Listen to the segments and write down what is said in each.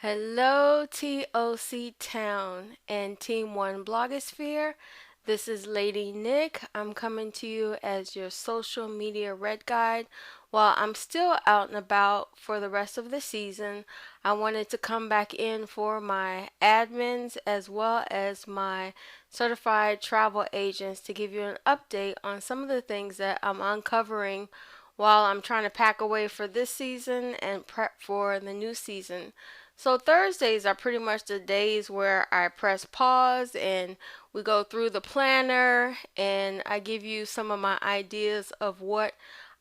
Hello, TOC Town and Team One Blogosphere. This is Lady Nick. I'm coming to you as your social media red guide. While I'm still out and about for the rest of the season, I wanted to come back in for my admins as well as my certified travel agents to give you an update on some of the things that I'm uncovering while I'm trying to pack away for this season and prep for the new season. So Thursdays are pretty much the days where I press pause and we go through the planner and I give you some of my ideas of what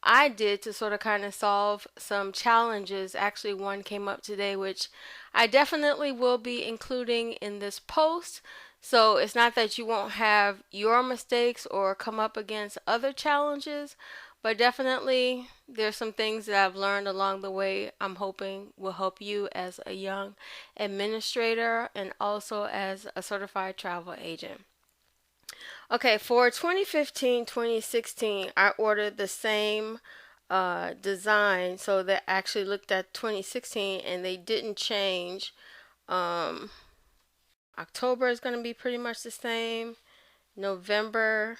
I did to sort of kind of solve some challenges. Actually, one came up today which I definitely will be including in this post. So it's not that you won't have your mistakes or come up against other challenges, but definitely, there's some things that I've learned along the way I'm hoping will help you as a young administrator and also as a certified travel agent. Okay, for 2015-2016, I ordered the same design. So they actually looked at 2016 and they didn't change. Um, October is going to be pretty much the same. November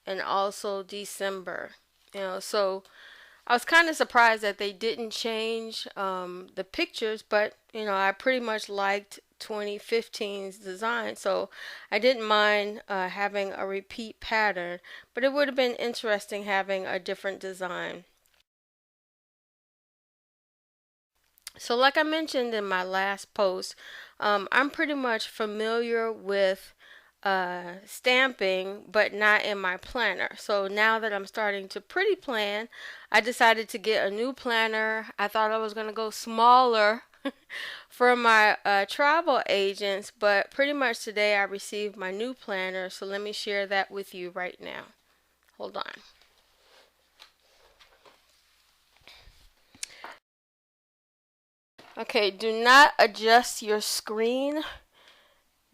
and also December. So I was kind of surprised that they didn't change the pictures, but I pretty much liked 2015's design, so I didn't mind having a repeat pattern, but it would have been interesting having a different design. So, like I mentioned in my last post, I'm pretty much familiar with stamping, but not in my planner. So now that I'm starting to pretty plan, I decided to get a new planner. I thought I was going to go smaller for my travel agents, but pretty much today I received my new planner. So let me share that with you right now. Hold on. Okay, do not adjust your screen.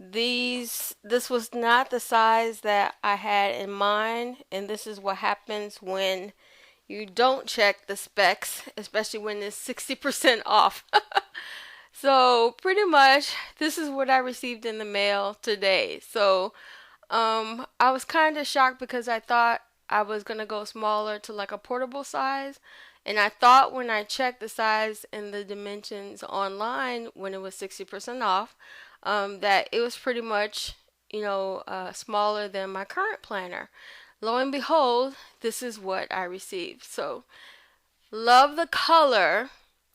This was not the size that I had in mind, and this is what happens when you don't check the specs, especially when it's 60% off. So pretty much this is what I received in the mail today. So I was kind of shocked because I thought I was gonna go smaller to like a portable size, and I thought when I checked the size and the dimensions online when it was 60% off, that it was pretty much smaller than my current planner. Lo and behold, this is what I received. So love the color,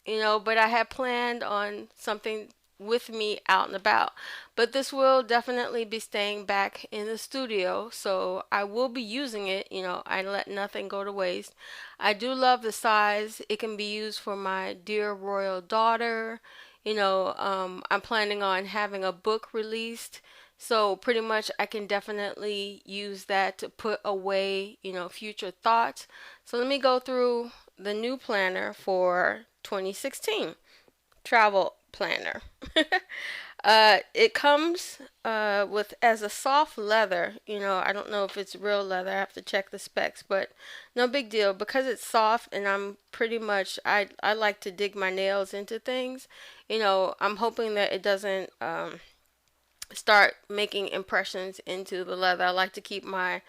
but I had planned on something with me out and about. But this will definitely be staying back in the studio, so I will be using it. I let nothing go to waste. I do love the size. It can be used for my dear royal daughter. I'm planning on having a book released. So pretty much I can definitely use that to put away, future thoughts. So let me go through the new planner for 2016 travel planner. It comes with as a soft leather. I don't know if it's real leather. I have to check the specs, but no big deal because it's soft and I'm pretty much I like to dig my nails into things. I'm hoping that it doesn't start making impressions into the leather. I like to keep my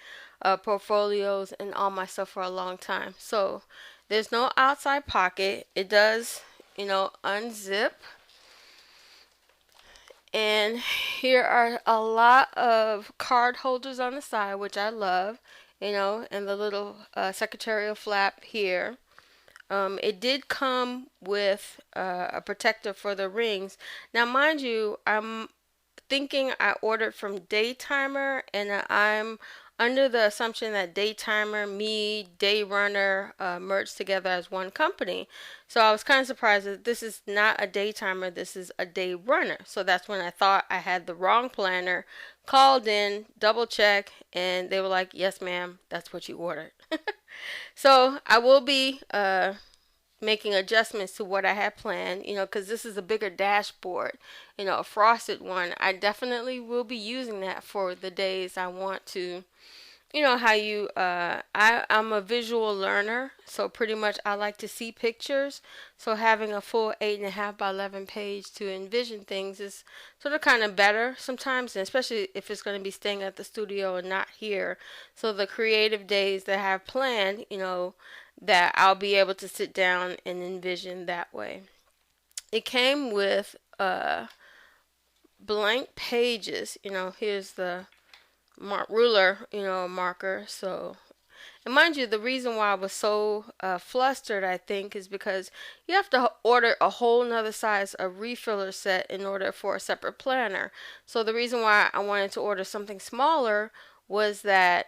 portfolios and all my stuff for a long time. So there's no outside pocket. It does, unzip. And here are a lot of card holders on the side, which I love, and the little secretarial flap here. It did come with a protector for the rings. Now, mind you, I'm thinking I ordered from DayTimer, and I'm under the assumption that DayTimer, me, DayRunner merged together as one company. So I was kind of surprised that this is not a DayTimer, this is a DayRunner. So that's when I thought I had the wrong planner, called in, double check, and they were like, yes ma'am, that's what you ordered. So I will be making adjustments to what I had planned, because this is a bigger dashboard, a frosted one. I definitely will be using that for the days I want to you know how I'm a visual learner, so pretty much I like to see pictures. So having a full 8.5 by 11 page to envision things is sort of kind of better sometimes, and especially if it's going to be staying at the studio and not here. So the creative days that I have planned, that I'll be able to sit down and envision that way. It came with blank pages. Here's the ruler, marker. So, and mind you, the reason why I was so flustered, I think, is because you have to order a whole nother size of refiller set in order for a separate planner. So the reason why I wanted to order something smaller was that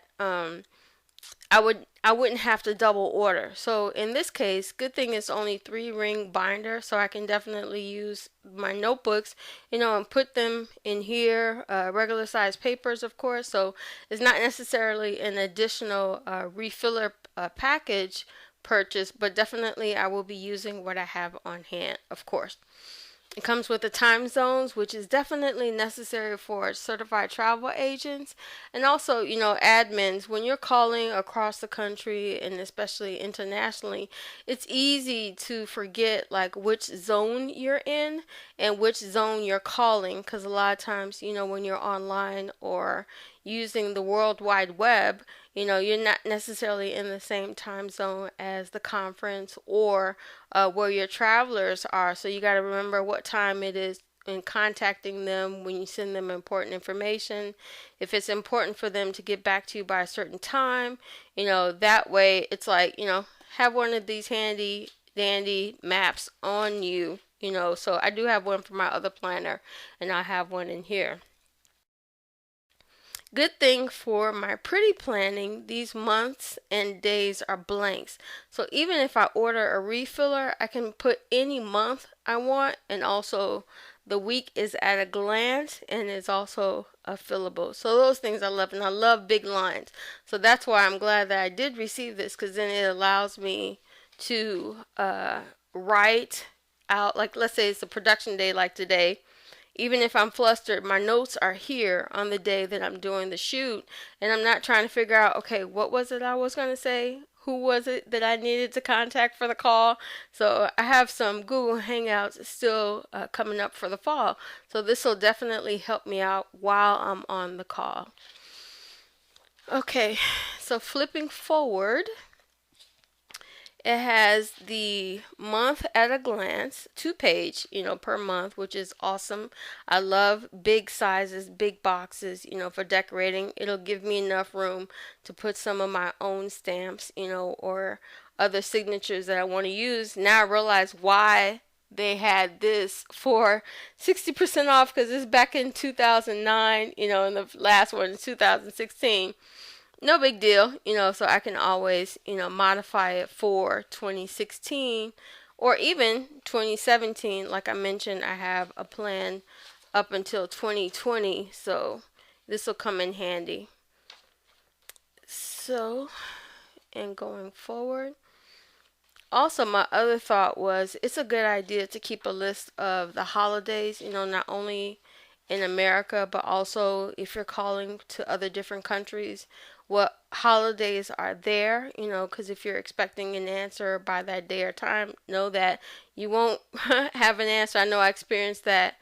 I wouldn't have to double order. So in this case, good thing it's only 3-ring binder, so I can definitely use my notebooks, and put them in here. Regular size papers, of course. So it's not necessarily an additional refiller package purchase, but definitely I will be using what I have on hand, of course. It comes with the time zones, which is definitely necessary for certified travel agents and also, admins. When you're calling across the country and especially internationally, it's easy to forget like which zone you're in and which zone you're calling, because a lot of times, when you're online or using the World Wide Web, you're not necessarily in the same time zone as the conference or where your travelers are. So you got to remember what time it is in contacting them when you send them important information. If it's important for them to get back to you by a certain time, that way it's like, have one of these handy dandy maps on you. So I do have one for my other planner, and I have one in here. Good thing for my pretty planning, these months and days are blanks. So even if I order a refiller, I can put any month I want, and also the week is at a glance and is also a fillable. So those things I love, and I love big lines. So that's why I'm glad that I did receive this, because then it allows me to write out, like let's say it's a production day like today. Even if I'm flustered, my notes are here on the day that I'm doing the shoot, and I'm not trying to figure out, okay, what was it I was going to say? Who was it that I needed to contact for the call? So I have some Google Hangouts still coming up for the fall. So this will definitely help me out while I'm on the call. Okay, so flipping forward, it has the month at a glance, 2-page, per month, which is awesome. I love big sizes, big boxes, for decorating. It'll give me enough room to put some of my own stamps, or other signatures that I want to use. Now I realize why they had this for 60% off, because it's back in 2009, and the last one in 2016. No big deal, so I can always, modify it for 2016 or even 2017. Like I mentioned, I have a plan up until 2020, so this will come in handy. So, and going forward, also my other thought was it's a good idea to keep a list of the holidays, not only in America, but also if you're calling to other different countries, what holidays are there, because if you're expecting an answer by that day or time, know that you won't have an answer. I know I experienced that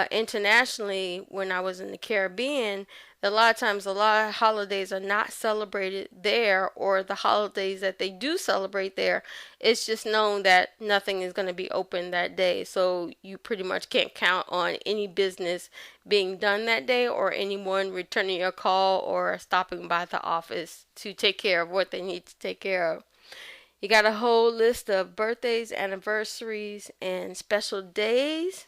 internationally when I was in the Caribbean. A lot of times, a lot of holidays are not celebrated there, or the holidays that they do celebrate there, it's just known that nothing is going to be open that day. So you pretty much can't count on any business being done that day, or anyone returning your call or stopping by the office to take care of what they need to take care of. You got a whole list of birthdays, anniversaries, and special days.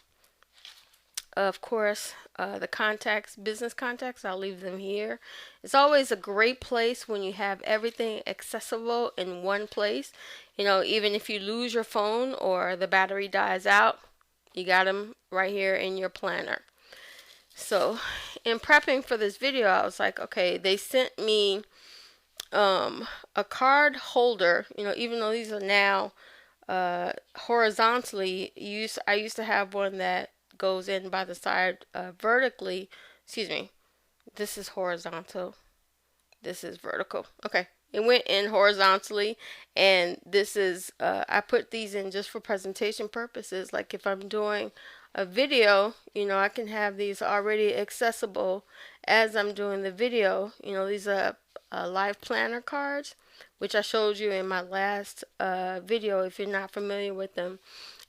Of course, the contacts, business contacts, I'll leave them here. It's always a great place when you have everything accessible in one place. Even if you lose your phone or the battery dies out, you got them right here in your planner. So, in prepping for this video, I was like, okay, they sent me a card holder. Even though these are now horizontally, I used to have one that goes in by the side vertically. Excuse me, this is horizontal. This is vertical. Okay. It went in horizontally, and this is, I put these in just for presentation purposes. Like if I'm doing a video, I can have these already accessible as I'm doing the video. These are live planner cards, which I showed you in my last video if you're not familiar with them.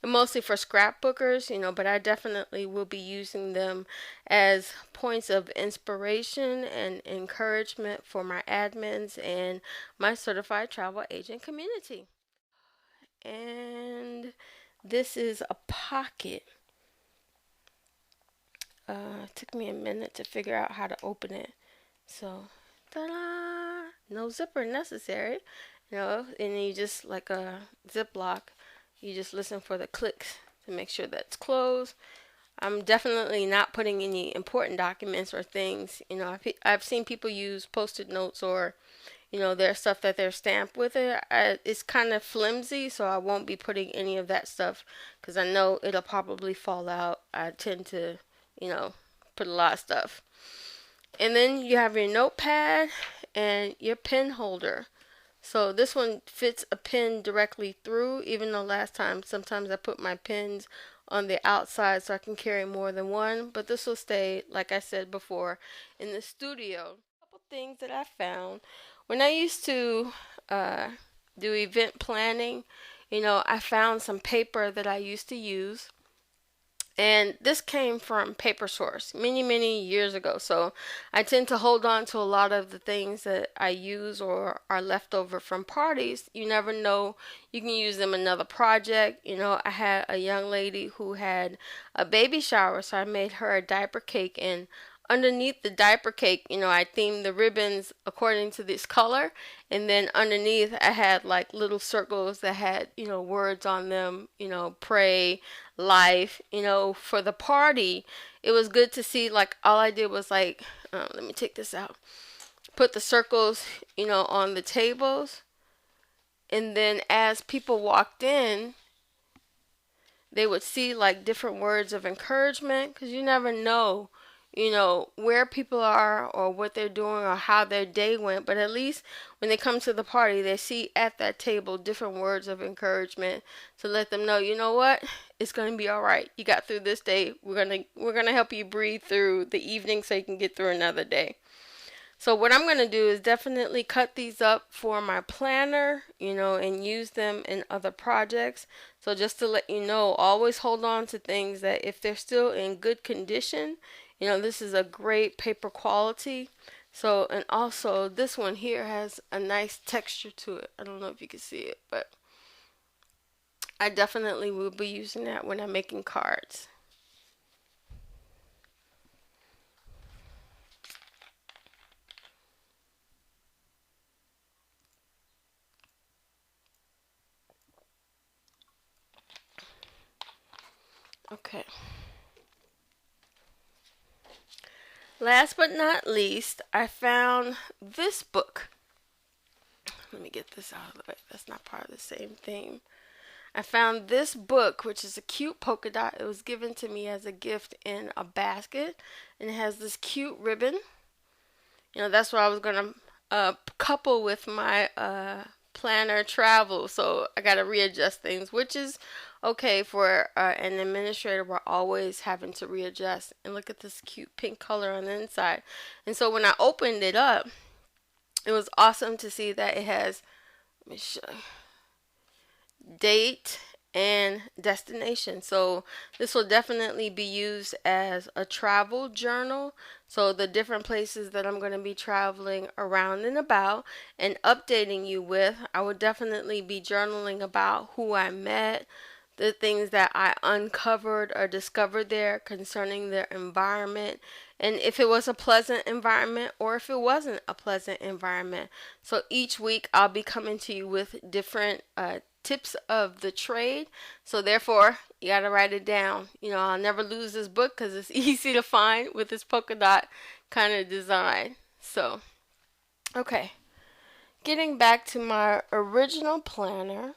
And mostly for scrapbookers, but I definitely will be using them as points of inspiration and encouragement for my admins and my certified travel agent community. And this is a pocket. It took me a minute to figure out how to open it. So, ta-da! No zipper necessary. And you just, like a Ziploc, you just listen for the clicks to make sure that's closed. I'm definitely not putting any important documents or things. I've seen people use post-it notes or, their stuff that they're stamped with it. It's kind of flimsy, so I won't be putting any of that stuff because I know it'll probably fall out. I tend to, put a lot of stuff. And then you have your notepad and your pen holder. So this one fits a pen directly through, even though last time sometimes I put my pens on the outside so I can carry more than one. But this will stay, like I said before, in the studio. A couple things that I found. When I used to do event planning, I found some paper that I used to use. And this came from Paper Source many, many years ago. So I tend to hold on to a lot of the things that I use or are left over from parties. You never know. You can use them in another project. I had a young lady who had a baby shower, so I made her a diaper cake. And underneath the diaper cake, I themed the ribbons according to this color. And then underneath, I had like little circles that had, words on them, pray, life, for the party. It was good to see, like, all I did was like, let me take this out, put the circles, on the tables. And then as people walked in, they would see like different words of encouragement because you never know, where people are or what they're doing or how their day went. But at least when they come to the party, they see at that table different words of encouragement to let them know, you know what, it's going to be all right. You got through this day. We're gonna help you breathe through the evening so you can get through another day. So what I'm going to do is definitely cut these up for my planner, and use them in other projects. So just to let you know, always hold on to things that if they're still in good condition, this is a great paper quality. So, and also this one here has a nice texture to it. I don't know if you can see it, but I definitely will be using that when I'm making cards. Okay. Last but not least, I found this book. Let me get this out of the way. That's not part of the same theme. I found this book, which is a cute polka dot. It was given to me as a gift in a basket, and it has this cute ribbon. That's what I was going to couple with my planner travel. So I got to readjust things, which is okay for an administrator. We're always having to readjust. And look at this cute pink color on the inside. And so when I opened it up, it was awesome to see that it has, let me show you, date and destination. So this will definitely be used as a travel journal. So the different places that I'm going to be traveling around and about and updating you with, I would definitely be journaling about who I met, the things that I uncovered or discovered there concerning their environment, and if it was a pleasant environment or if it wasn't a pleasant environment. So each week I'll be coming to you with different tips of the trade. So therefore, you got to write it down. I'll never lose this book because it's easy to find with this polka dot kind of design. So, okay. Getting back to my original planner.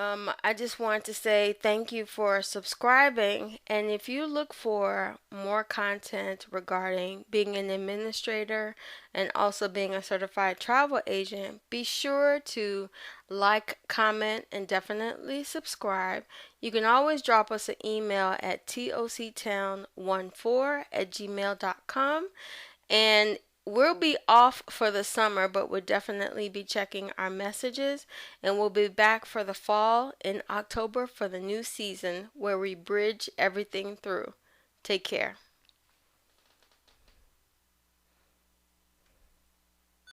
I just want to say thank you for subscribing. And if you look for more content regarding being an administrator and also being a certified travel agent, be sure to like, comment, and definitely subscribe. You can always drop us an email at toctown14@gmail.com. And we'll be off for the summer, but we'll definitely be checking our messages. And we'll be back for the fall in October for the new season where we bridge everything through. Take care.